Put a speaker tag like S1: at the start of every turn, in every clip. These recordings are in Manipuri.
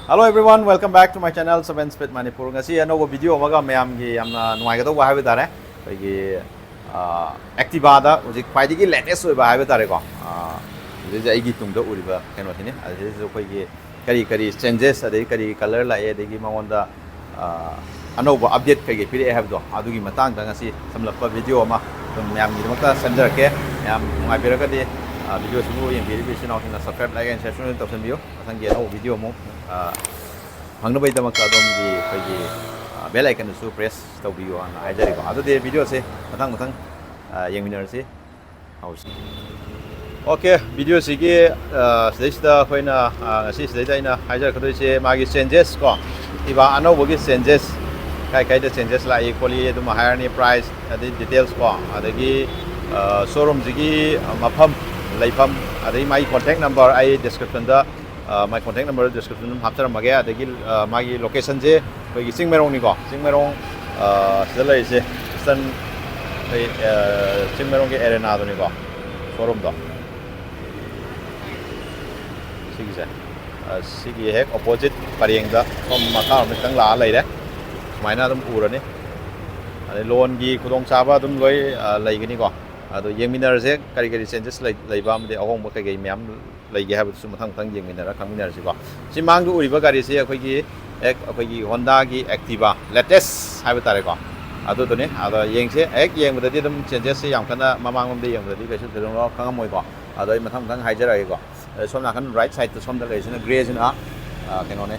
S1: Hello everyone, welcome back to my channel 7 Speed Manipur. Ngasi anouba video amaga mayam gi yamna nuaigadauba haiba tare. Aigi ACTIVA da hojik khwaidigi latest oiba haiba tare ko. This aigi tungda uriba keno thini. This is khoi kari changes adai kari color la e degi mangonda anouba update kai pire have do. Adugi matang da ngasi samlappa video ama mayam gi makta sanjarke mayam nuai biragadi video sibu yang biri bisi na subscribe like and share to option view. Asang gi anouba video mo hangnabai damak adom gi bell icon su press toubiu an haijari ko adu de video se matang yengminar se house okay video se gi sida khoina ngasi sida ina haijar khodoi se magi changes ko iba anouba gi changes kai da changes la equally adum higher ni price adi details ko adagi showroom jigi mafam laifam adai my contact number I description da my contact number description hapchar mage adagi magi location je koi singmerong ni ko singmerong sila ise stan singmerong ke arena do ni ko showroom do sigi se sigi hek opposite parieng da som makha mitang la lai re sumaina dum urani ade loan gi khudong chaba dum loi lai gani ko ado yengminar se kari changes laiba amde ahong ba kai myam laige ha su mathang yengminar khangminar se ko si mang du uriba gari se akhoi gi Honda gi ACTIVA latest ha ba tare ko ado to ne ado yengse yeng ba dum changes se yam kana mamang lom de yeng ba kai su thong lo khangam moi ko ado mathang haijara ko somna kan right side to som da kai sina gray sina keno ne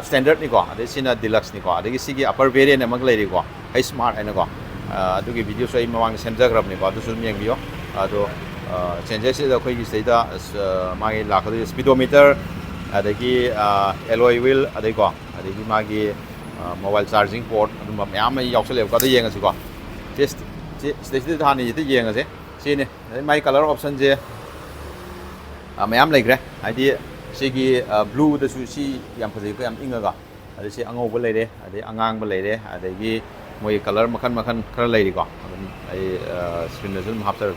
S1: standard ni ko ade sina deluxe ni ko ade sigi upper variant amag lai ri ko hai smart ana ko adugi video so imawang semjagrab ni ko adu sum yeng bio ado changes da khoi gi seida magi lakhadu speedometer adagi alloy wheel adai ko adagi magi mobile charging port adu myam yausale ko adu yeng asi ko test stage da hani ti yeng ase sine my color option je myam laigre id sigi blue da su si yam phajai ko yam inga adu si angouba leire adai angang ba leire adagi moi color makan khara leiri ko ai screen result hapchar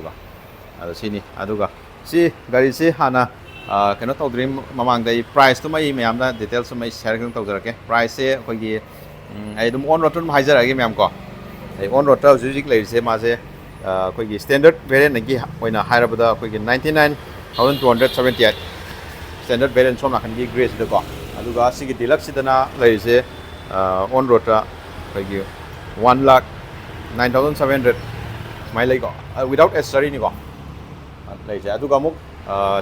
S1: ko adu sini aduga si gari si hana keno tawdrim mamang dai price to mai myam da details mai share kan tawjarake price se khoi gi ai dum on road tum haijarage myam ko ai on road ta jujik leiri se ma se khoi gi standard variant gi hoina hairabada khoi gi 99278 standard variant somna kan gi grace de ko aduga sigi deluxe dana leiri se on road ta khoi 1,09,700 mai lai ko without accessory ni ko lai ja aduga muk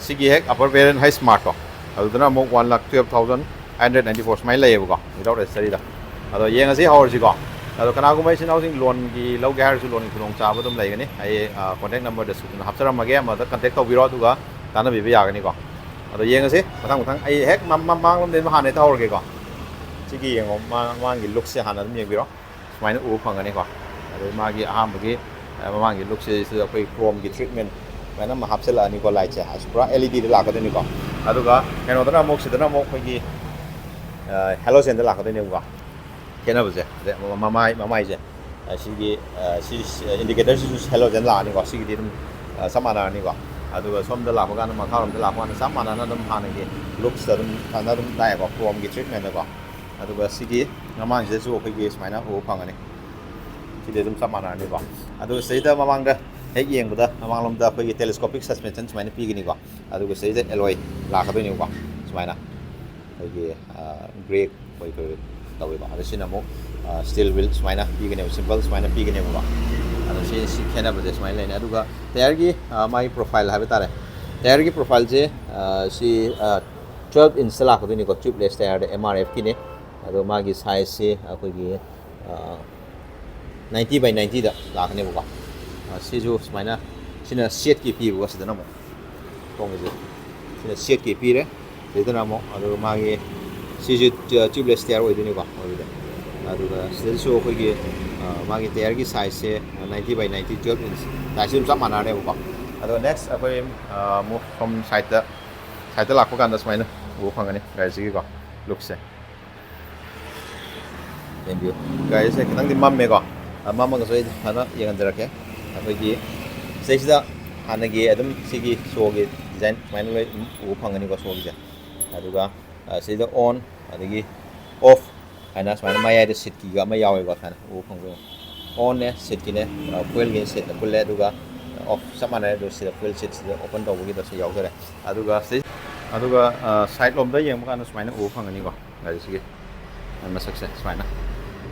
S1: sigi hek upper variant high smart ko aduna muk 1,12,194 mai lai ko without accessory da ado yeng asi hawr si ko ado kana ko mai sin housing loan gi low gar su loan khulong cha badum lai gani ai contact number description hapcharam mage ma da contact to biro duga tana bi ya gani ko ado yeng asi mathang ai hek mang lom den ma han ai hawr ge ko sigi yeng mang gi look se han adum yeng biro main u phangani ko ado magi aham gi mamangi look se su koi chrome gi treatment mana ma hapsela ni ko light che asura LED de la ka ni ko aduga keno dana mok se dana mok koi gi halogen de la ka ni ko kena buje de mamai je si indicator su halogen la ni ko si gi dum samana ni ko aduga som de la ko kan ma kharom de la ko na samana na dum hana gi look se dum thana dum dai ko chrome gi treatment ko aduga si gi mamang je su koi gi smaina u phangani sida dum samana ni ko adu seida mamang da hek yeng buda mamang lom da khoi telescopic suspension smaina pi gini ko adu ko seida alloy la ka ni ko smaina khoi gi brake khoi tawi ba adu sina mo steel wheel smaina pi gini simple smaina pi gini ko adu si khena ba smaina le adu ga tayar gi my profile ha betare tayar gi profile je si 12 inch la ka ni ko tubeless tayar de MRF ki ne adu magi size se khoi gi 90 by 90 da lakne buka si ju smaina sina set ki pi buka sidana mo kong je sina set ki pi re sidana mo adu magi si ju tubeless tire oi dini ko oi de adu ga sil so ko gi magi tire gi size se 90 by 90 12 inch ta sim sam mana re buka adu next akoi move from side da lakko kan da smaina bu phangani gai si ko look se thank you guys se kitang di mamme ko mama ga soi hana yang jarake akoi gi seisida hana gi adum sigi so gi design main loi u phangani ko so gi ja aduga ꯁꯤꯗ ꯑꯣꯟ ꯑꯗꯒꯤ ꯑꯣꯐ ꯍꯥꯏꯅ ꯁꯨꯃꯥꯏꯅ ꯃꯌꯥꯏꯗ ꯁꯤꯠꯀꯤꯒ ꯑꯃ ꯌꯥꯎꯋꯦꯀꯣ ꯁꯨꯃꯥꯏꯅ ꯎꯕ ꯐꯪꯕꯤꯌꯨ ꯑꯣꯟꯅꯦ ꯁꯤꯠꯀꯤꯅꯦ ꯐꯨꯋꯦꯜꯒꯤ ꯁꯤꯠꯇ ꯄꯨꯜꯂꯦ ꯑꯗꯨꯒ ꯑꯣꯐ ꯆꯞ ꯃꯥꯟꯅꯔꯦ ꯑꯗꯨꯒ ꯁꯤꯗ ꯐꯨꯋꯦꯜ ꯁꯤꯠꯁꯤꯗ ꯑꯣꯄꯟ ꯇꯧꯕꯒꯤꯗ ꯁꯤ ꯌꯥꯎꯖꯔꯦ ꯑꯗꯨꯒ ꯁꯥꯏꯠ ꯂꯣꯝꯗ ꯌꯦꯡꯕ ꯀꯥꯟꯗ ꯁꯨꯃꯥꯏꯅ ꯎꯕ ꯐꯪꯒꯅꯤꯀꯣ ꯒꯥꯔꯤꯁꯤꯒꯤ ꯃꯁꯛꯁꯦ ꯁꯨꯃꯥꯏꯅ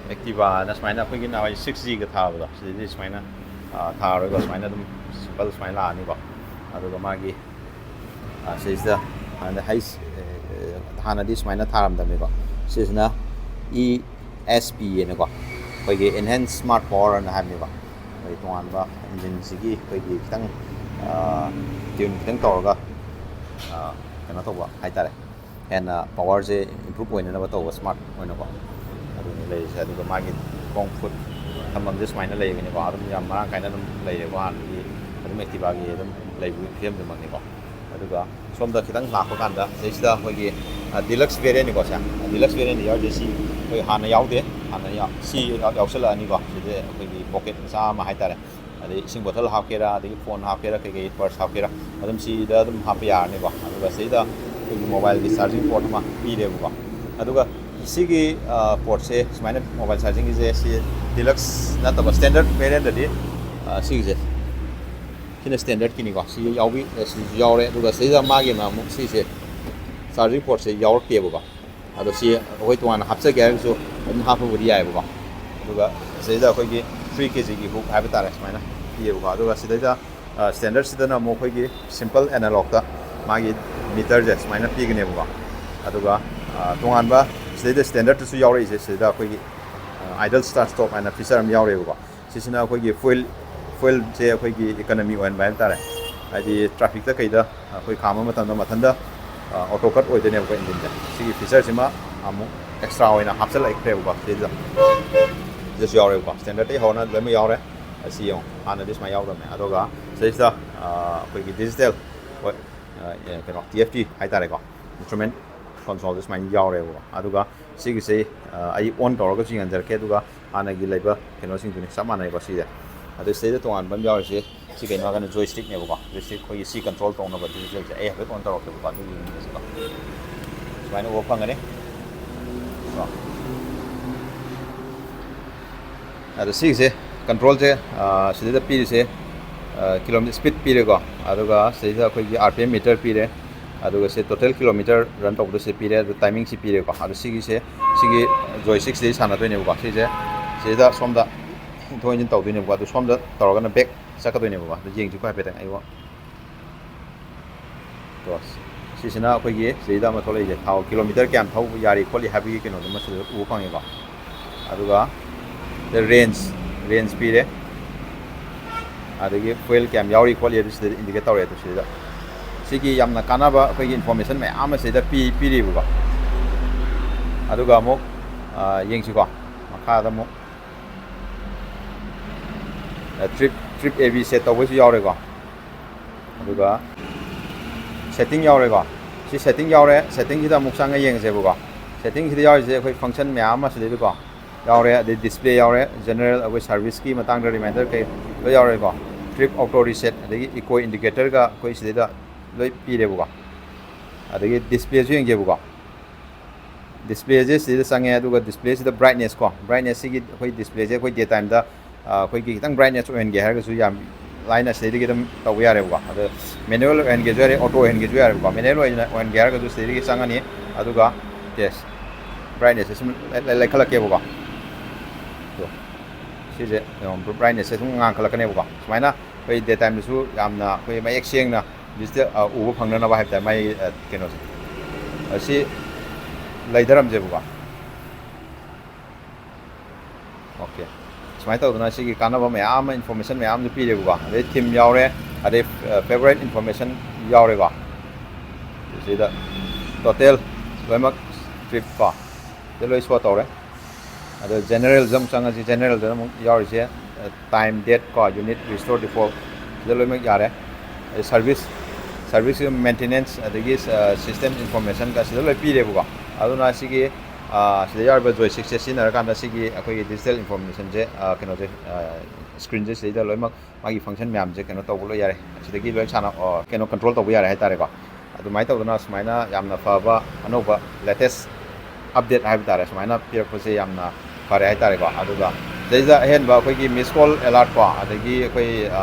S1: ꯑꯦꯛꯇꯤꯚꯥꯅ ꯁꯨꯃꯥꯏꯅ ꯑꯩꯈꯣꯏꯒꯤ ꯅꯍꯥꯟꯋꯥꯏ 6Gꯒ ꯊꯥꯕꯗꯣ ꯁꯤꯗꯗꯤ ꯁꯨꯃꯥꯏꯅ ꯊꯥꯔꯣꯏꯀꯣ ꯁꯨꯃꯥꯏꯅ ꯑꯗꯨꯝ ꯁꯤꯝꯄꯜ ꯁꯨꯃꯥꯏꯅ ꯂꯥꯛꯑꯅꯤꯀꯣ ꯑꯗꯨꯒ ꯃꯥꯒꯤ ꯁꯤꯁꯤꯗ ꯍꯥꯟꯅꯗꯤ ꯁꯨꯃꯥꯏꯅ ꯊꯥꯔꯝꯗꯕꯅꯤꯀꯣ ꯁꯤꯁꯤꯅ ESP ꯍꯥꯏꯅꯀꯣ ꯑꯩꯈꯣꯏꯒꯤ ꯑꯦꯟꯍꯦꯟꯁ ꯁ꯭ꯃꯥꯔꯠ ꯄꯥꯋꯔ ꯑꯅ ꯍꯥꯏꯕꯅꯦꯕ ꯑꯩꯈꯣꯏ ꯇꯣꯉꯥꯟꯕ ꯏꯟꯖꯤꯟꯁꯤꯒꯤ ꯑꯩꯈꯣꯏꯒꯤ ꯈꯤꯇꯪ ꯇ꯭ꯌꯨꯟ ꯈꯤꯇꯪ ꯇꯧꯔꯒ ꯀꯩꯅꯣ ꯇꯧꯕ ꯍꯥꯏꯇꯥꯔꯦ ꯍꯦꯟꯅ ꯄꯥꯋꯔꯁꯦ ꯏꯝꯄ꯭ꯔꯨꯞ ꯑꯣꯏꯅꯅꯕ ꯇꯧꯕ ꯁ꯭ꯃꯥꯔꯠ ꯑꯣꯏꯅꯀꯣ ꯑꯗꯨꯅꯤ ꯂꯩꯔꯤꯁꯦ ꯑꯗꯨꯒ ꯃꯥꯒꯤ ꯈꯣꯡ ꯐꯨꯠ ꯊꯝꯐꯝꯁꯦ ꯁꯨꯃꯥꯏꯅ ꯂꯩꯕꯅꯤꯀꯣ ꯑꯗꯨꯝ ꯌꯥꯝ ꯃꯔꯥꯡ ꯀꯥꯏꯅ ꯑꯗꯨꯝ ꯂꯩꯔꯦꯀꯣ ꯍꯥꯟꯅꯒꯤ ꯑꯗꯨꯝ ꯑꯦꯛꯇꯤꯚꯥꯒꯤ ꯑꯗꯨꯝ ꯂꯩꯕꯒꯤ ꯐꯤꯕꯝꯗꯨꯃꯛꯅꯤꯀꯣ ꯑꯗꯨꯒ ꯁꯣꯝꯗ ꯈꯤꯇꯪ ꯂꯥꯛꯄ ꯀꯥꯟꯗ ꯁꯤꯗꯩꯁꯤꯗ ꯑꯩꯈꯣꯏꯒꯤ ꯗꯤꯂꯛꯁ ꯚꯦꯔꯤꯌꯟꯅꯤꯀꯣ ꯁꯦ ꯗꯤꯂꯛꯁ ꯚꯦꯔꯤꯌꯟ ꯌꯥꯎꯔꯤꯁꯦ ꯁꯤ ꯑꯩꯈꯣꯏ ꯍꯥꯟꯅ ꯌꯥꯎꯗꯦ ꯁꯤ ꯌꯥꯎꯁꯜꯂꯛꯑꯅꯤꯀꯣ ꯁꯤꯗ ꯑꯩꯈꯣꯏꯒꯤ ꯄꯣꯀꯦꯠ ꯃꯆꯥ ꯑꯃ ꯍꯥꯏꯇꯥꯔꯦ ꯑꯗꯩ ꯏꯁꯤꯡ ꯕꯣꯇꯜ ꯍꯥꯞꯀꯦꯔꯥ ꯑꯗꯒꯤ ꯐꯣꯟ ꯍꯥꯞꯀꯦꯔꯥ ꯀꯩꯀꯩ ꯄꯔꯁ ꯍꯥꯞꯀꯦꯔꯥ ꯑꯗꯨꯝ ꯁꯤꯗ ꯑꯗꯨم ꯍꯥꯞꯄ ꯌꯥꯔꯅꯤꯀꯣ ꯑꯗꯨꯒ ꯁꯤꯗ ꯑꯩꯈꯣꯏꯒꯤ ꯃꯣꯕꯥꯏꯜꯒꯤ ꯆꯥꯔꯖꯤꯡ ꯄꯣꯔꯠ ꯑꯃ ꯄꯤꯔꯦꯕꯀꯣ ꯑꯗꯨꯒ ꯁꯤꯒꯤ ꯄꯣꯔꯠꯁꯦ ꯁꯨꯃꯥꯏꯅ ꯃꯣꯕꯥꯏꯜ ꯆꯥꯔꯖꯤꯡꯒꯤꯁꯦ ꯁꯤ ꯗꯤꯂꯛꯁ ꯅꯠꯇꯕ ꯁ꯭ꯇꯦꯟꯗꯔꯠ ꯚꯦꯔꯤꯌꯟꯗꯗꯤ ꯁꯤꯒꯤꯁꯦ ꯁꯤꯅ ꯁ꯭ꯇꯦꯟꯗꯔꯠꯀꯤꯅꯤꯀꯣ ꯁꯤ ꯁꯤꯁꯨ ꯌꯥꯎꯔꯦ ꯑꯗꯨꯒ ꯁꯤꯗ ꯃꯥꯒꯤꯅ ꯑꯃꯨꯛ ꯁꯤꯁꯦ ꯆꯥꯔꯖꯤꯡ ꯄꯣꯔꯠꯁꯦ ꯌꯥꯎꯔꯛꯇꯦꯕꯀꯣ ꯑꯗꯣ ꯁꯤ ꯑꯩꯈꯣꯏ ꯇꯣꯉꯥꯟꯅ ꯍꯥꯞꯆꯒꯦ ꯍꯥꯏꯔꯒꯁꯨ ꯑꯗꯨꯝ ꯍꯥꯞꯄꯕꯨꯗꯤ ꯌꯥꯏꯑꯕꯀꯣ ꯑꯗꯨꯒ ꯁꯤꯗꯩꯗ ꯑꯩꯈꯣꯏꯒꯤ 3 kgꯒꯤ ꯍꯨꯛ ꯍꯥꯏꯕ ꯇꯥꯔꯦ ꯁꯨꯃꯥꯏꯅ ꯄꯤꯌꯦꯕꯀꯣ ꯑꯗꯨꯒ ꯁꯤꯗꯩꯗ ꯁ꯭ꯇꯦꯟꯗꯔꯠꯁꯤꯗꯅ ꯑꯃꯨꯛ ꯑꯩꯈꯣꯏꯒꯤ ꯁꯤꯝꯄꯜ ꯑꯦꯅꯥꯂꯣꯛꯇ ꯃꯥꯒꯤ ꯃꯤꯇꯔꯁꯦ ꯁꯨꯃꯥꯏꯅ ꯄꯤꯒꯅꯦꯕꯀꯣ ꯑꯗꯨꯒ ꯇꯣꯉꯥꯟꯕ ꯁꯤꯗꯩꯗ ꯁ꯭ꯇꯦꯟꯗꯔꯠꯇꯁꯨ ꯌꯥꯎꯔꯛꯏꯁꯦ ꯁꯤꯗ ꯑꯩꯈꯣꯏꯒꯤ ꯑꯥꯏꯗꯜ ꯁ꯭ꯇꯥꯔꯠ ꯁ꯭ꯇꯣꯞ ꯍꯥꯏꯅ ꯐꯤꯆꯔ ꯑꯃ ꯌꯥꯎꯔꯦꯕꯀꯣ ꯁꯤꯁꯤꯅ ꯑꯩꯈꯣꯏꯒꯤ ꯐꯨꯋꯦꯜꯁꯦ ꯑꯩꯈꯣꯏꯒꯤ ꯏꯀꯅꯃꯤ ꯑꯣꯏꯍꯟꯕ ꯍꯥꯏꯕ ꯇꯥꯔꯦ ꯍꯥꯏꯗꯤ ꯇ꯭ꯔꯥꯐꯤꯛꯇ ꯀꯩꯗ ꯑꯩꯈꯣꯏ ꯈꯥꯝꯕ ꯃꯇꯝꯗ ꯃꯊꯟꯇ ꯑꯣꯇꯣ ꯀꯠ ꯑꯣꯏꯗꯣꯏꯅꯦꯕꯀꯣ ꯏꯟꯖꯤꯟꯁꯦ ꯁꯤꯒꯤ ꯐꯤꯆꯔꯁꯤꯃ ꯑꯃꯨꯛ ꯑꯦꯛꯁꯇ꯭ꯔꯥ ꯑꯣꯏꯅ ꯍꯥꯞꯆꯤꯜꯂꯛꯈ꯭ꯔꯦꯕꯀꯣ ꯁꯤꯗꯁꯨ ꯌꯥꯎꯔꯦꯕꯀꯣ ꯁ꯭ꯇꯦꯟꯗꯔꯠꯇꯩ ꯍꯧꯔꯅ ꯂꯣꯏꯅꯃꯛ ꯌꯥꯎꯔꯦ ꯁꯤ ꯌꯦꯡꯉꯣ ꯍꯥꯟꯅꯗꯤ ꯁꯨꯃꯥꯏꯅ ꯌꯥꯎꯗꯕꯅꯦ ꯑꯗꯨꯒ ꯁꯤꯗꯩꯁꯤꯗ ꯑꯩꯈꯣꯏꯒꯤ ꯗꯤꯖꯤꯇꯦꯜ ꯀꯩꯅꯣ TFT ꯍꯥꯏꯇꯥꯔꯦꯀꯣ ꯏꯟꯁꯇ꯭ꯔꯨꯃꯦꯟ ꯀꯣꯟꯁꯣꯜꯗ ꯁꯨꯃꯥꯏꯅ ꯌꯥꯎꯔꯦꯕꯀꯣ ꯑꯗꯨꯒ ꯁꯤꯒꯤꯁꯦ ꯑꯩ ꯑꯣꯟ ꯇꯧꯔꯒꯁꯨ ꯌꯦꯡꯍꯟꯖꯔꯛꯀꯦ ꯑꯗꯨꯒ ꯍꯥꯟꯅꯒꯤ ꯂꯩꯕ ꯀꯩꯅꯣꯁꯤꯡꯗꯨꯅꯤ ꯆꯞ ꯃꯥꯟꯅꯩꯀꯣ ꯁꯤꯁꯦ ꯑꯗꯨ ꯁꯤꯗꯩꯗ ꯇꯣꯉꯥꯟꯕ ꯑꯃ ꯌꯥꯎꯔꯤꯁꯦ ꯁꯤ ꯀꯩꯅꯣ ꯍꯥꯏꯔꯒꯅ ꯖꯣꯏꯁꯇꯤꯛꯅꯦꯕꯀꯣ ꯖꯣꯏꯁꯇꯤꯛ ꯑꯩꯈꯣꯏꯒꯤ ꯁꯤ ꯀꯟꯇ꯭ꯔꯣꯜ ꯇꯧꯅꯕ ꯗꯤꯖꯤꯇꯦꯜꯁꯦ ꯑꯩ ꯍꯥꯏꯐꯦꯠ ꯑꯣꯟ ꯇꯧꯔꯛꯀꯦꯕꯀꯣ ꯑꯗꯨꯒꯤ ꯌꯦꯡꯃꯤꯟꯅꯁꯤꯀꯣ ꯁꯨꯃꯥꯏꯅ ꯎꯕ ꯐꯪꯒꯅꯤ ꯑꯗꯣ ꯁꯤꯒꯤꯁꯦ ꯀꯟꯇ꯭ꯔꯣꯜꯁꯦ ꯁꯤꯗꯩꯗ ꯄꯤꯔꯤꯁꯦ ꯀꯤꯂꯣꯃꯤꯇꯔ ꯁ꯭ꯄꯤꯠ ꯄꯤꯔꯦꯀꯣ ꯑꯗꯨꯒ ꯁꯤꯗꯩꯗ ꯑꯩꯈꯣꯏꯒꯤ RPM ꯃꯤꯇꯔ ꯄꯤꯔꯦ ꯑꯗꯨꯒ ꯁꯤ ꯇꯣꯇꯦꯜ ꯀꯤꯂꯣꯃꯤꯇꯔ ꯔꯟ ꯇꯧꯕꯗ ꯁꯤ ꯄꯤꯔꯦ ꯑꯗꯨ ꯇꯥꯏꯃꯤꯡꯁꯤ ꯄꯤꯔꯦꯀꯣ ꯑꯗꯣ ꯁꯤꯒꯤ ꯖꯣꯏꯁꯇꯤꯛꯁꯤꯗꯩ ꯁꯥꯟꯅꯗꯣꯏꯅꯦꯕꯀꯣ ꯁꯤꯗꯩꯗ ꯁꯣꯝꯗ ꯏꯟꯊꯣꯛ ꯏꯟꯁꯤꯟ ꯇꯧꯗꯣꯏꯅꯦꯕꯀꯣ ꯑꯗꯣ ꯁꯣꯝꯗ ꯇꯧꯔꯒꯅ ꯕꯦꯛ ꯆꯠꯀꯗꯣꯏꯅꯦꯕꯀꯣ ꯑꯗꯣ ꯌꯦꯡꯁꯤꯀꯣ ꯍꯥꯏꯐꯦꯠꯇꯪ ꯑꯩ ꯁꯤꯁꯤꯅ ꯑꯩꯈꯣꯏꯒꯤ ꯁꯤꯗꯩꯗ ꯑꯃ ꯊꯣꯛꯂꯛꯏꯁꯦ ꯊꯥꯎ ꯀꯤꯂꯣꯃꯤꯇꯔ ꯀꯌꯥꯝ ꯊꯧꯕ ꯌꯥꯔꯤ ꯈꯣꯠꯂꯤ ꯍꯥꯏꯕꯒꯤ ꯀꯩꯅꯣꯗꯨꯃ ꯁꯤꯗ ꯎꯕ ꯐꯪꯉꯦꯀꯣ ꯑꯗꯨꯒ ꯔꯦꯟꯖ ꯄꯤꯔꯦ ꯑꯗꯒꯤ ꯐꯨꯋꯦꯜ ꯀꯌꯥꯝ ꯌꯥꯎꯔꯤ ꯈꯣꯠꯂꯤ ꯑꯗꯨ ꯁꯤꯗ ꯏꯟꯗꯤꯀꯦꯠ ꯇꯧꯔꯦ ꯑꯗꯨ ꯁꯤꯗ ꯁꯤꯒꯤ ꯌꯥꯝꯅ ꯀꯥꯟꯅꯕ ꯑꯩꯈꯣꯏꯒꯤ ꯏꯟꯐꯣꯔꯃꯦꯁꯟ ꯃꯌꯥꯝ ꯑꯃ ꯁꯤꯗ ꯄꯤꯔꯤꯕꯀꯣ ꯑꯗꯨꯒ ꯑꯃꯨꯛ ꯌꯦꯡꯁꯤꯀꯣ ꯃꯈꯥꯗ ꯑꯃꯨꯛ ꯇ꯭ꯔꯤꯞ AB ꯁꯦꯠ ꯇꯧꯕꯩꯁꯨ ꯌꯥꯎꯔꯦꯀꯣ ꯑꯗꯨꯒ ꯁꯦꯠꯇꯤꯡ ꯌꯥꯎꯔꯦꯀꯣ ꯁꯤ ꯁꯦꯠꯇꯤꯡ ꯌꯥꯎꯔꯦ ꯁꯦꯠꯇꯤꯡꯁꯤꯗ ꯑꯃꯨꯛ ꯆꯪꯉ ꯌꯦꯡꯉꯁꯦꯕꯀꯣ ꯁꯦꯠꯇꯤꯡꯁꯤꯗ ꯌꯥꯎꯔꯤꯁꯦ ꯑꯩꯈꯣꯏ ꯐꯪꯁꯟ ꯃꯌꯥꯝ ꯑꯃ ꯁꯤꯗꯩꯗꯀꯣ ꯌꯥꯎꯔꯦ ꯑꯗꯩ ꯗꯤꯁꯄ꯭ꯂꯦ ꯌꯥꯎꯔꯦ ꯖꯦꯅꯔꯦꯜ ꯑꯩꯈꯣꯏ ꯁꯥꯔꯚꯤꯁꯀꯤ ꯃꯇꯥꯡꯗ ꯔꯤꯃꯥꯏꯟꯗꯔ ꯀꯩ ꯂꯣꯏ ꯌꯥꯎꯔꯦꯀꯣ ꯇ꯭ꯔꯤꯞ ꯑꯣꯇꯣ ꯔꯤꯁꯦꯠ ꯑꯗꯒꯤ ꯏꯀꯣ ꯏꯟꯗꯤꯀꯦꯇꯔꯒ ꯑꯩꯈꯣই ꯁꯤꯗꯩꯗ ꯂꯣꯏ ꯄꯤꯔꯦꯕꯀꯣ ꯑꯗꯒꯤ ꯗꯤꯁꯄ꯭ꯂꯦꯁꯨ ꯌꯦꯡꯖꯦꯕꯀꯣ ꯗꯤꯁꯄ꯭ꯂꯦꯁꯦ ꯁꯤꯗ ꯆꯪꯉꯦ ꯑꯗꯨꯒ ꯗꯤꯁꯄ꯭ꯂꯦꯁꯤꯗ ꯕ꯭ꯔꯥꯏꯠꯅꯦꯁꯁꯤꯒꯤ ꯑꯩꯈꯣꯏ ꯗꯤꯁꯄ꯭ꯂꯦꯁꯦ ꯑꯩꯈꯣꯏ ꯗꯦ ꯇꯥꯏꯝꯗ ꯑꯩꯈꯣꯏꯒꯤ ꯈꯤꯇꯪ ꯕ꯭ꯔꯥꯏꯠꯅꯦꯁ ꯑꯣꯏꯍꯟꯒꯦ ꯍꯥꯏꯔꯒꯁꯨ ꯌꯥꯝ ꯂꯥꯏꯅ ꯁꯤꯗꯩꯗꯒꯤ ꯑꯗꯨꯝ ꯇꯧꯕ ꯌꯥꯔꯦꯕꯀꯣ ꯑꯗꯣ ꯃꯦꯅꯨꯋꯦꯜ ꯑꯣꯏꯍꯟꯒꯦꯁꯨ ꯌꯥꯔꯦ ꯑꯣꯇꯣ ꯑꯣꯏꯍꯟꯒꯦꯁꯨ ꯌꯥꯔꯦꯕꯀꯣ ꯃꯦꯅꯨꯋꯦꯜ ꯑꯣꯏꯍꯟꯒꯦ ꯍꯥꯏꯔꯒꯁꯨ ꯁꯤꯗꯩꯗꯒꯤ ꯆꯪꯉꯅꯤ ꯑꯗꯨꯒ ꯕ꯭ꯔꯥꯏꯠꯅꯦꯁꯁꯦ ꯁꯨꯝ ꯂꯩꯈꯠꯂꯛꯀꯦꯕꯀꯣ ꯁꯤꯁꯦ ꯕ꯭ꯔꯥꯏꯠꯅꯦꯁꯁꯦ ꯁꯨꯝ ꯉꯥꯡꯈꯠꯂꯛꯀꯅꯦꯕꯀꯣ ꯁꯨꯃꯥꯏꯅ ꯑꯩꯈꯣꯏ ꯗꯦ ꯇꯥꯏꯝꯗꯁꯨ ꯌꯥꯝꯅ ꯑꯩꯈꯣꯏ ꯃꯌꯦꯛ ꯁꯦꯡꯅ ꯗꯤꯖꯤꯇꯦꯜ ꯎꯕ ꯐꯪꯅꯅꯕ ꯍꯥꯏꯕ ꯇꯥꯔꯦ ꯃꯥꯒꯤ ꯀꯩꯅꯣꯁꯦ ꯑꯁꯤ ꯂꯩꯊꯔꯝꯁꯦꯕꯀꯣ ꯑꯣꯀꯦ ꯁꯨꯃꯥꯏꯅ ꯇꯧꯗꯅ ꯁꯤꯒꯤ ꯀꯥꯟꯅꯕ ꯃꯌꯥꯝ ꯑꯃ ꯏꯟꯐꯣꯔꯃꯦꯁꯟ ꯃꯌꯥꯝ ꯑꯃꯁꯨ ꯄꯤꯔꯦꯕꯀꯣ ꯑꯗꯩ ꯊꯤꯝ ꯌꯥꯎꯔꯦ ꯑꯗꯩ ꯐꯦꯚꯣꯔꯥꯏꯠ ꯏꯟꯐꯣꯔꯃꯦꯁꯟ ꯌꯥꯎꯔꯦꯀꯣ ꯁꯤꯗ ꯇꯣꯇꯦꯜ ꯂꯣꯏꯅꯃꯛ ꯇ꯭ꯔꯤꯞ ꯁꯤꯗ ꯂꯣꯏ ꯁꯣ ꯇꯧꯔꯦ ꯑꯗꯣ ꯖꯦꯅꯔꯦꯜꯗ ꯑꯃꯨꯛ ꯆꯪꯉꯁꯤ ꯖꯦꯅꯔꯦꯜꯗ ꯑꯃꯨꯛ ꯌꯥꯎꯔꯤꯁꯦ time that unit restore default ꯁꯤꯗ ꯂꯣꯏꯅꯃꯛ ꯌꯥꯔꯦ ꯑꯗꯩ ꯁꯥꯔꯚꯤꯁ ꯃꯦꯟꯇꯦꯅꯦꯟꯁ ꯑꯗꯒꯤ ꯁꯤꯁꯇꯦꯝ ꯏꯟꯐꯣꯔꯃꯦꯁꯟꯒ ꯁꯤꯗ ꯂꯣꯏ ꯄꯤꯔꯦꯕꯀꯣ ꯑꯗꯨꯅ ꯁꯤꯒꯤ ꯁꯤꯗ ꯌꯥꯎꯔꯤꯕ ꯖꯣꯏꯁꯇꯤꯛꯁꯦ ꯁꯤꯖꯤꯟꯅꯔꯀꯥꯟꯗ ꯁꯤꯒꯤ ꯑꯩꯈꯣꯏꯒꯤ ꯗꯤꯖꯤꯇꯦꯜ ꯏꯟꯐꯣꯔꯃꯦꯁꯟꯁꯦ ꯀꯩꯅꯣꯁꯦ ꯁ꯭ꯀ꯭ꯔꯤꯟꯁꯦ ꯁꯤꯗꯩꯗ ꯂꯣꯏꯅꯃꯛ ꯃꯥꯒꯤ ꯐꯪꯁꯟ ꯃꯌꯥꯝꯁꯦ ꯀꯩꯅꯣ ꯇꯧꯕ ꯂꯣꯏ ꯌꯥꯔꯦ ꯁꯤꯗꯒꯤ ꯂꯣꯏ ꯀꯩꯅꯣ ꯀꯟꯇ꯭ꯔꯣꯜ ꯇꯧꯕ ꯌꯥꯔꯦ ꯍꯥꯏꯇꯥꯔꯦꯀꯣ ꯑꯗꯨꯃꯥꯏꯅ ꯇꯧꯗꯅ ꯁꯨꯃꯥꯏꯅ ꯌꯥꯝꯅ ꯐꯕ ꯑꯅꯧꯕ ꯂꯦꯇꯦꯁ ꯑꯞꯗꯦꯠ ꯍꯥꯏꯕ ꯇꯥꯔꯦ ꯁꯨꯃꯥꯏꯅ ꯄꯤꯔꯛꯄꯁꯦ ꯌꯥꯝꯅ ꯐꯔꯦ ꯍꯥꯏꯇꯥꯔꯦꯀꯣ ꯑꯗꯨꯒ ꯁꯤꯗꯩꯗ ꯑꯍꯦꯟꯕ ꯑꯩꯈꯣꯏꯒꯤ ꯃꯤꯁ ꯀꯣꯜ ꯑꯦꯂꯥꯔꯠ ꯀꯣ ꯑꯗꯒꯤ ꯑꯩꯈꯣꯏ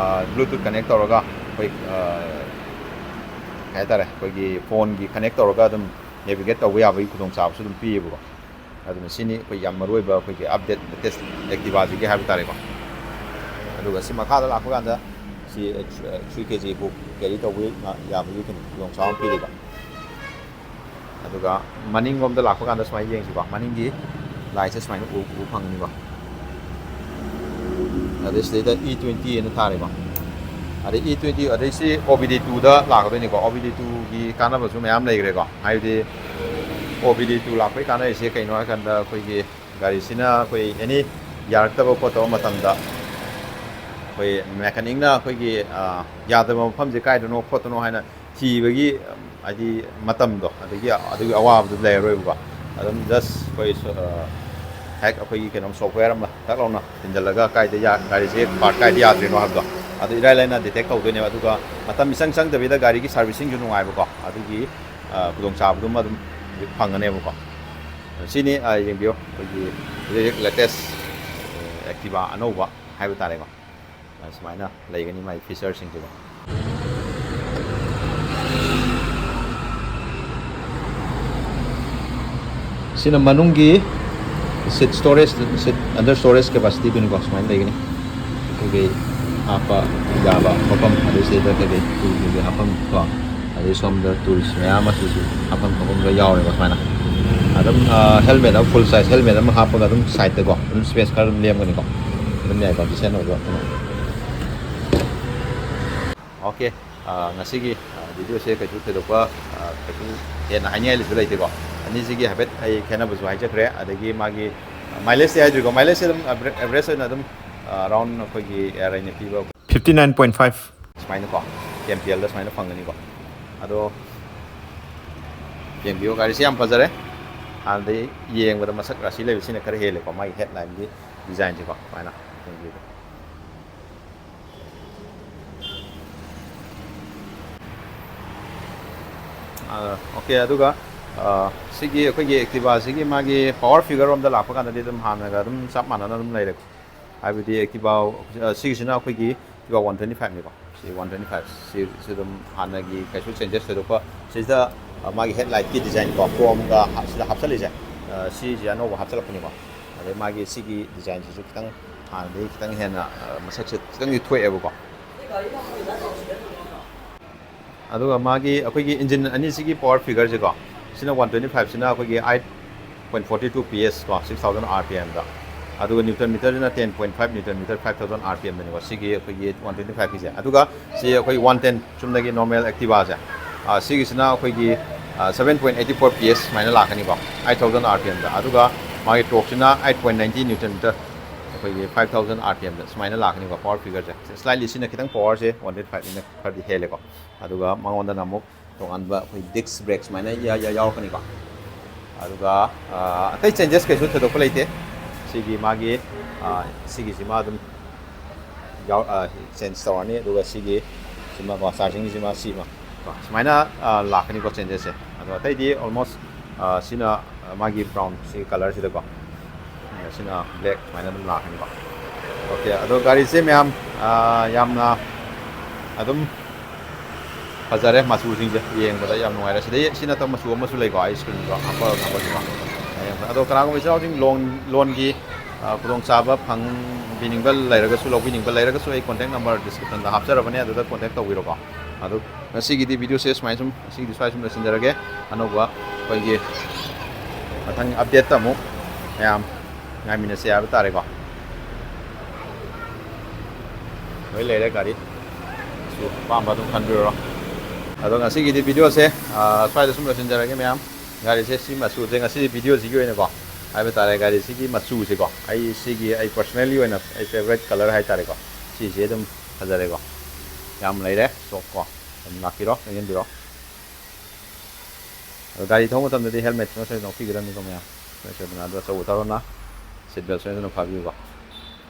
S1: ꯕ꯭ꯂꯨꯇꯨꯠ ꯀꯅꯦꯛ ꯇꯧꯔꯒ ꯑꯩꯈꯣꯏ ꯍꯥꯏꯇꯥꯔꯦ ꯑꯩꯈꯣꯏꯒꯤ ꯐꯣꯟꯒꯤ ꯀꯅꯦꯛ ꯇꯧꯔꯒ ꯑꯗꯨꯝ ꯅꯦꯚꯤꯒꯦꯠ ꯇꯧꯕ ꯌꯥꯕꯒꯤ ꯈꯨꯗꯣꯡꯆꯥꯕꯁꯨ ꯑꯗꯨꯝ ꯄꯤꯌꯦꯕꯀꯣ ꯑꯗꯨꯅ ꯁꯤꯅꯤ ꯑꯩꯈꯣꯏ ꯌꯥꯝ ꯃꯔꯨꯑꯣꯏꯕ ꯑꯩꯈꯣꯏꯒꯤ ꯑꯞꯗꯦꯠ ꯂꯦꯇꯦꯁ ꯑꯦꯛꯇꯤꯚꯥꯁꯤꯒꯤ ꯍꯥꯏꯕ ꯇꯥꯔꯦꯀꯣ ꯑꯗꯨꯒ ꯁꯤ ꯃꯈꯥꯗ ꯂꯥꯛꯄ ꯀꯥꯟꯗ ꯁꯤ 3 kg ꯕꯨꯛ ꯀꯦꯔꯤ ꯇꯧꯕ ꯌꯥꯕꯒꯤ ꯈꯨꯗꯣꯡꯆꯥꯕ ꯑꯃ ꯄꯤꯔꯤꯕ ꯑꯗꯨꯒ ꯃꯅꯤꯡꯂꯣꯝꯗ ꯂꯥꯛꯄ ꯀꯥꯟꯗ ꯁꯨꯃꯥꯏꯅ ꯌꯦꯡꯁꯤꯀꯣ ꯃꯅꯤꯡꯒꯤ ꯂꯥꯏꯠꯁꯦ ꯁꯨꯃꯥꯏꯅ ꯎꯕ ꯐꯪꯒꯅꯤꯀꯣ ꯑꯗꯩ ꯁꯤꯗꯩꯗ E20 ꯑꯅ ꯊꯥꯔꯦꯀꯣ ꯑꯗꯩ E20 ꯑꯗꯩ ꯁꯤ OBD2ꯗ ꯂꯥꯛꯀꯗꯣꯏꯅꯤꯀꯣ OBD2ꯒꯤ ꯀꯥꯟꯅꯕꯁꯨ ꯃꯌꯥꯝ ꯂꯩꯈ꯭ꯔꯦꯀꯣ ꯍꯥꯏꯕꯗꯤ OBD2 ꯂꯥꯛꯄꯒꯤ ꯀꯥꯟꯅꯔꯤꯁꯦ ꯀꯩꯅꯣ ꯍꯥꯏꯀꯥꯟꯗ ꯑꯩꯈꯣꯏꯒꯤ ꯒꯥꯔꯤꯁꯤꯅ ꯑꯩꯈꯣꯏ ꯑꯦꯅꯤ ꯌꯥꯔꯛꯇꯕ ꯈꯣꯠꯇꯕ ꯃꯇꯝꯗ ꯑꯩꯈꯣꯏ ꯃꯦꯀꯥꯅꯤꯛꯅ ꯑꯩꯈꯣꯏꯒꯤ ꯌꯥꯗꯕ ꯃꯐꯝꯁꯦ ꯀꯥꯏꯗꯅꯣ ꯈꯣꯠꯇꯅꯣ ꯍꯥꯏꯅ ꯊꯤꯕꯒꯤ ꯍꯥꯏꯗꯤ ꯃꯇꯝꯗꯣ ꯑꯗꯨꯒꯤ ꯑꯋꯥꯕꯗꯨ ꯂꯩꯔꯔꯣꯏꯕꯀꯣ ꯑꯗꯨꯝ ꯖꯁ ꯑꯩꯈꯣꯏ ꯍꯦꯛ ꯑꯩꯈꯣꯏꯒꯤ ꯀꯩꯅꯣꯝ ꯁꯣꯐꯋꯦꯔ ꯑꯃ ꯊꯛ ꯂꯥꯎꯅ ꯊꯤꯟꯖꯜꯂꯒ ꯀꯥꯏꯗ ꯒꯥꯔꯤꯁꯦ ꯄꯥꯔꯠ ꯀꯥꯏꯗ ꯌꯥꯗ꯭ꯔꯤꯅꯣ ꯍꯥꯏꯕꯗꯣ ꯑꯗꯨ ꯏꯔꯥꯏ ꯂꯥꯏꯅ ꯗꯤꯇꯦꯛ ꯇꯧꯗꯣꯏꯅꯦꯕ ꯑꯗꯨꯒ ꯃꯇꯝ ꯏꯆꯪ ꯆꯪꯗꯕꯤꯗ ꯒꯥꯔꯤꯒꯤ ꯁꯥꯔꯚꯤꯁꯤꯡꯁꯨ ꯅꯨꯡꯉꯥꯏꯕꯀꯣ ꯑꯗꯨꯒꯤ ꯈꯨꯗꯣꯡꯆꯥꯕꯗꯨꯃ ꯑꯗꯨꯝ ꯐꯪꯒꯅꯦꯕꯀꯣ ꯁꯤꯅꯤ ꯌꯦꯡꯕꯤꯌꯣ ꯑꯩꯈꯣꯏꯒꯤ ꯍꯧꯖꯤꯛ ꯂꯦꯇꯦꯁ ꯑꯦꯛꯇꯤꯚꯥ ꯑꯅꯧꯕ ꯍꯥꯏꯕ ꯇꯥꯔꯦꯀꯣ ꯁꯨꯃꯥꯏꯅ ꯂꯩꯒꯅꯤ ꯃꯥꯒꯤ ꯐꯤꯆꯔꯁꯤꯡꯁꯤꯀꯣ ꯁꯤꯅ ꯃꯅꯨꯡꯒꯤ ꯁꯤꯠ ꯁ꯭ꯇꯣꯔꯦꯖ ꯁꯤꯠ ꯑꯟꯗꯔ ꯁ꯭ꯇꯣꯔꯦꯖ ꯀꯦꯄꯥꯁꯤꯇꯤꯗꯨꯅꯤꯀꯣ ꯁꯨꯃꯥꯏꯅ ꯂꯩꯒꯅꯤ ꯑꯩꯈꯣꯏꯒꯤ ꯍꯥꯞꯄ ꯌꯥꯕ ꯃꯐꯝ ꯑꯗꯩ ꯁꯤꯗ ꯀꯩꯀꯩ ꯇꯨꯜꯒꯤ ꯍꯥꯞꯐꯝ ꯀꯣ ꯑꯗꯩ ꯁꯣꯝꯗ ꯇꯨꯜꯁ ꯃꯌꯥꯝ ꯑꯃꯁꯨ ꯍꯥꯞꯐꯝ ꯈꯣꯠꯐꯝ ꯌꯥꯎꯔꯦꯕ ꯁꯨꯃꯥꯏꯅ ꯑꯗꯨꯝ ꯍꯦꯜꯃꯦꯠ ꯑꯃ ꯐꯨꯜ ꯁꯥꯏꯖ ꯍꯦꯜꯃꯦꯠ ꯑꯃ ꯍꯥꯞꯄꯒ ꯑꯗꯨꯝ ꯁꯥꯏꯗꯠꯇꯀꯣ ꯑꯗꯨꯝ ꯁ꯭ꯄꯦꯁ ꯈꯔ ꯑꯗꯨꯝ ꯂꯦꯝꯒꯅꯤꯀꯣ ꯑꯗꯨꯝ ꯌꯥꯏꯀꯣ ꯗꯤꯁꯦꯟ ꯑꯣꯏꯕ ꯀꯩꯅꯣ ꯑꯣꯀꯦ ꯉꯁꯤꯒꯤ ꯚꯤꯗꯤꯑꯣꯁꯦ ꯀꯩꯁꯨ ꯊꯣꯏꯗꯣꯛꯄ ꯀꯩꯁꯨ ꯍꯦꯟꯅ ꯍꯥꯏꯅꯤꯡꯉꯥꯏꯁꯨ ꯂꯩꯇꯦꯀꯣ ꯑꯅꯤꯁꯤꯒꯤ ꯍꯥꯏꯐꯦꯠ ꯑꯩ ꯈꯦꯠꯅꯕꯁꯨ ꯍꯥꯏꯖꯈ꯭ꯔꯦ ꯑꯗꯒꯤ ꯃꯥꯒꯤ ꯃꯥꯏꯂꯦꯖꯇꯤ ꯍꯥꯏꯗ꯭ꯔꯤꯀꯣ ꯃꯥꯏꯂꯦꯖꯁꯦ ꯑꯗꯨꯝ ꯑꯦꯚꯔꯦꯖ ꯑꯣꯏꯅ ꯑꯗꯨꯝ ꯑꯔꯥꯎꯟ ꯑꯩꯈꯣꯏꯒꯤ ꯑꯦꯌꯔ ꯑꯩꯅ ꯄꯤꯕ 59.5 ꯁꯨꯃꯥꯏꯅꯀꯣ KMPLꯗ ꯁꯨꯃꯥꯏꯅ ꯐꯪꯒꯅꯤꯀꯣ ꯑꯗꯣ ꯌꯦꯡꯕꯤꯌꯣ ꯒꯥꯔꯤꯁꯦ ꯌꯥꯝ ꯐꯖꯔꯦ ꯍꯥꯟꯅꯗꯩ ꯌꯦꯡꯕꯗ ꯃꯁꯛ ꯔꯥꯁꯤ ꯂꯩꯕꯁꯤꯅ ꯈꯔ ꯍꯦꯜꯂꯦꯀꯣ ꯃꯥꯒꯤ ꯍꯦꯠꯂꯥꯏꯟꯒꯤ ꯗꯤꯖꯥꯏꯟꯁꯦꯀꯣ ꯁꯨꯃꯥꯏꯅ ꯌꯦꯡꯕꯤꯌꯣ ꯑꯣꯀꯦ ꯑꯗꯨꯒ ꯁꯤꯒꯤ ꯑꯩꯈꯣꯏꯒꯤ ꯑꯦꯛꯇꯤꯚꯥꯁꯤꯒꯤ ꯃꯥꯒꯤ ꯄꯋꯥꯔ ꯐꯤꯒꯔꯣꯝꯗ ꯂꯥꯛꯄ ꯀꯥꯟꯗꯗꯤ ꯑꯗꯨꯝ ꯍꯥꯟꯅꯒ ꯑꯗꯨꯝ ꯆꯞ ꯃꯥꯟꯅꯅ ꯑꯗꯨꯝ ꯂꯩꯔꯦ ꯍꯥꯏꯕꯗꯤ ꯑꯦꯛꯇꯤꯚꯥ ꯁꯤꯒꯤꯁꯤꯅ ꯑꯩꯈꯣꯏꯒꯤ ꯑꯦꯛꯇꯤꯚꯥ 125ꯅꯤꯀꯣ ꯁꯤ 125 ꯁꯤ ꯑꯗꯨꯝ ꯍꯥꯟꯅꯒꯤ ꯀꯩꯁꯨ ꯆꯦꯟꯖꯦꯁ ꯊꯣꯏꯗꯣꯛꯄ ꯁꯤꯗ ꯃꯥꯒꯤ ꯍꯦꯠꯂꯥꯏꯠꯀꯤ ꯗꯤꯖꯥꯏꯟꯀꯣ ꯀ꯭ꯔꯣꯝꯒ ꯁꯤꯗ ꯍꯥꯞꯆꯜꯂꯤꯁꯦ ꯁꯤꯁꯦ ꯑꯅꯧꯕ ꯍꯥꯞꯆꯜꯂꯛꯄꯅꯤꯀꯣ ꯑꯗꯩ ꯃꯥꯒꯤ ꯁꯤꯒꯤ ꯗꯤꯖꯥꯏꯟꯁꯤꯁꯨ ꯈꯤꯇꯪ ꯍꯥꯟꯅꯗꯒꯤ ꯈꯤꯇꯪ ꯍꯦꯟꯅ ꯃꯁꯛꯁꯦ ꯈꯤꯇꯪꯗꯤ ꯊꯣꯛꯑꯦꯕꯀꯣ ꯑꯗꯨꯒ ꯃꯥꯒꯤ ꯑꯩꯈꯣꯏꯒꯤ ꯏꯟꯖꯤꯟ ꯑꯅꯤꯁꯤꯒꯤ ꯄꯋꯥꯔ ꯐꯤꯒꯔꯁꯦꯀꯣ ꯁꯤꯅ 125ꯁꯤꯅ ꯑꯩꯈꯣꯏꯒꯤ 8.42 PS ꯀꯣ 6000 RPMꯗ ꯑꯗꯨꯒ ꯅ꯭ꯌꯨꯇꯟ ꯃꯤꯇꯔꯁꯤꯅ 10.5 न्यूटन मीटर 5000 RPMꯗꯅꯤꯀꯣ ꯁꯤꯒꯤ ꯑꯩꯈꯣꯏꯒꯤ 125ꯒꯤꯁꯦ ꯑꯗꯨꯒ ꯁꯤ ꯑꯩꯈꯣꯏ 110 ꯆꯨꯝꯅꯒꯤ ꯅꯣꯔꯃꯦꯜ ꯑꯦꯛꯇꯤꯚꯥꯁꯦ ꯁꯤꯒꯤꯁꯤना ꯑꯩꯈꯣꯏꯒꯤ 7.84 PS ꯁꯨꯃꯥꯏꯅ ꯂꯥꯛꯀꯅꯤꯀꯣ 8000 RPMꯗ ꯑꯗꯨꯒ ꯃꯥꯒꯤ ꯇꯣꯔꯛꯁꯤना 8.90 न्यूटन मीटर ꯑꯩꯈꯣꯏꯒꯤ 5000 RPMꯗ ꯁꯨꯃꯥꯏꯅ ꯂꯥꯛꯀꯅꯤꯀꯣ ꯄꯋꯥꯔ ꯐꯤꯒꯔꯁꯦ ꯁ꯭ꯂꯥꯏꯠꯂꯤ ꯁꯤꯅ ꯈꯤꯇꯪ ꯄꯋꯥꯔꯁꯦ 105ꯅꯤꯅ ꯈꯔꯗꯤ ꯍꯦꯜꯂꯦꯀꯣ ꯑꯗꯨꯒ ꯃꯉꯣꯟꯗꯅ ꯑꯃꯨꯛ ꯇꯣꯉꯥꯟꯕ ꯑꯩꯈꯣꯏ ꯗꯤꯛꯁ ꯕ꯭ꯔꯦꯛ ꯁꯨꯃꯥꯏꯅ ꯌꯥꯎꯔꯛꯀꯅꯤꯀꯣ ꯑꯗꯨꯒ ꯑꯇꯩ ꯆꯦꯟꯖꯦꯁ ꯀꯩꯁꯨ ꯊꯣꯏꯗꯣꯛꯄ ꯂꯩꯇꯦ ꯁꯤꯒꯤ ꯃꯥꯒꯤ ꯁꯤꯒꯤꯁꯤꯃ ꯑꯗꯨꯝ ꯆꯦꯟꯖ ꯇꯧꯔꯅꯤ ꯑꯗꯨꯒ ꯁꯤꯒꯤ ꯁꯤꯃꯀꯣ ꯆꯥꯔꯖꯤꯡꯒꯤꯁꯤꯃ ꯁꯤꯃ ꯀꯣ ꯁꯨꯃꯥꯏꯅ ꯂꯥꯛꯀꯅꯤꯀꯣ ꯆꯦꯟꯖꯦꯁꯁꯦ ꯑꯗꯣ ꯑꯇꯩꯗꯤ ꯑꯣꯜꯃꯣꯁ ꯁꯤꯅ ꯃꯥꯒꯤ ꯕ꯭ꯔꯥꯎꯟ ꯁꯤꯒꯤ ꯀꯂꯔꯁꯤꯗꯀꯣ ꯁꯤꯅ ꯕ꯭ꯂꯦꯛ ꯁꯨꯃꯥꯏꯅ ꯑꯗꯨꯝ ꯂꯥꯛꯀꯅꯤꯀꯣ ꯑꯣꯀꯦ ꯑꯗꯣ ꯒꯥꯔꯤꯁꯦ ꯃꯌꯥꯝ ꯌꯥꯝꯅ ꯑꯗꯨꯝ ꯐꯖꯔꯦ ꯃꯆꯨꯁꯤꯡꯁꯦ ꯌꯦꯡꯕꯗ ꯌꯥꯝ ꯅꯨꯡꯉꯥꯏꯔꯦ ꯁꯤꯗꯩ ꯁꯤ ꯅꯠꯇꯕ ꯃꯆꯨ ꯑꯃꯁꯨ ꯂꯩꯀꯣ ꯑꯩ ꯁ꯭ꯀ꯭ꯔꯤꯟꯗꯣ ꯍꯥꯞꯄꯁꯤꯀꯣ ꯑꯗꯣ ꯀꯅꯥꯒꯨꯝꯕ ꯏꯆꯤꯜ ꯏꯅꯥꯎꯁꯤꯡ ꯂꯣꯟꯒꯤ ꯈꯨꯗꯣꯡꯆꯥꯕ ꯐꯪꯕꯤꯅꯤꯡꯕ ꯂꯩꯔꯒꯁꯨ ꯂꯧꯕꯤꯅꯤꯡꯕ ꯂꯩꯔꯒꯁꯨ ꯑꯩ ꯀꯣꯟꯇꯦꯛ ꯅꯝꯕꯔ ꯗꯤꯁꯀ꯭ꯔꯤꯞꯁꯟꯗ ꯍꯥꯞꯆꯔꯕꯅꯦ ꯑꯗꯨꯗ ꯀꯣꯟꯇꯦꯛ ꯇꯧꯕꯤꯔꯣꯀꯣ ꯑꯗꯣ ꯉꯁꯤꯒꯤꯗꯤ ꯚꯤꯗꯤꯑꯣꯁꯦ ꯁꯨꯃꯥꯏꯅ ꯁꯨꯝ ꯉꯁꯤꯒꯤꯗꯤ ꯁ꯭ꯋꯥꯏ ꯁꯨꯝ ꯂꯣꯏꯁꯤꯟꯖꯔꯒꯦ ꯑꯅꯧꯕ ꯑꯩꯈꯣꯏꯒꯤ ꯃꯊꯪ ꯑꯞꯗꯦꯠꯇ ꯑꯃꯨꯛ ꯃꯌꯥꯝ ꯉꯥꯏꯃꯤꯟꯅꯁꯦ ꯍꯥꯏꯕ ꯇꯥꯔꯦꯀꯣ ꯂꯣꯏ ꯂꯩꯔꯦ ꯒꯥꯔꯤ ꯑꯄꯥꯝꯕ ꯑꯗꯨꯝ ꯈꯟꯕꯤꯔꯣ ꯑꯗꯣ ꯉꯁꯤꯒꯤꯗꯤ ꯚꯤꯗꯤꯑꯣꯁꯦ ꯁ꯭ꯋꯥꯏꯗ ꯁꯨꯝ ꯂꯣꯏꯁꯤꯟꯖꯔꯒꯦ ꯃꯌꯥꯝ ꯒꯥꯔꯤꯁꯦ ꯁꯤ ꯃꯆꯨꯁꯦ ꯉꯁꯤ ꯚꯤꯗꯤꯑꯣꯁꯤꯒꯤ ꯑꯣꯏꯅꯀꯣ ꯍꯥꯏꯕ ꯇꯥꯔꯦ ꯒꯥꯔꯤꯁꯤꯒꯤ ꯃꯆꯨꯁꯦꯀꯣ ꯑꯩ ꯄꯔꯁꯣꯅꯦꯜꯂꯤ ꯑꯣꯏꯅ ꯑꯩ ꯐꯦꯚꯣꯔꯥꯏꯠ ꯀꯂꯔ ꯍꯥꯏꯇꯥꯔꯦꯀꯣ ꯁꯤꯁꯦ ꯑꯗꯨꯝ ꯐꯖꯔꯦꯀꯣ ꯌꯥꯝ ꯂꯩꯔꯦ ꯁ꯭ꯇꯣꯛꯀꯣ ꯑꯗꯨꯝ ꯂꯥꯛꯄꯤꯔꯣ ꯌꯦꯡꯕꯤꯔꯣ ꯑꯗꯣ ꯒꯥꯔꯤ ꯊꯧꯕ ꯃꯇꯝꯗꯗꯤ ꯍꯦꯜꯃꯦꯠ ꯁꯣꯏꯗꯅ ꯎꯞꯄꯤꯒꯗꯕꯅꯤꯀꯣ ꯃꯌꯥꯝ ꯁꯣꯏꯗꯅ ꯑꯗꯣ ꯑꯆꯧꯕ ꯊꯧꯔꯅ ꯁꯤꯠ ꯕꯦꯜꯠ ꯁꯣꯏꯗꯅ ꯐꯥꯕꯤꯌꯨꯀꯣ